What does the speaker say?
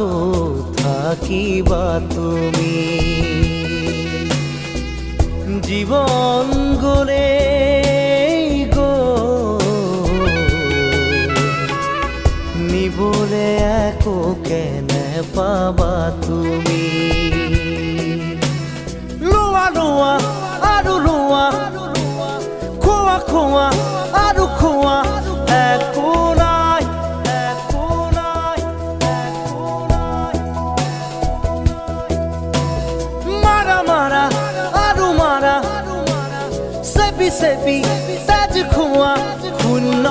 আকৌ থাকিবা তুমি জীবন গলে নিবলে আকৌ কেনে পাবা তুমি লোৱা লোৱা আৰু লোৱা খোৱা খোৱা আৰু খোৱা একো নাই একো নাই একো নাই মাৰা মাৰা আৰু মাৰা চেপি চেপি তেজ খোৱা শূন্য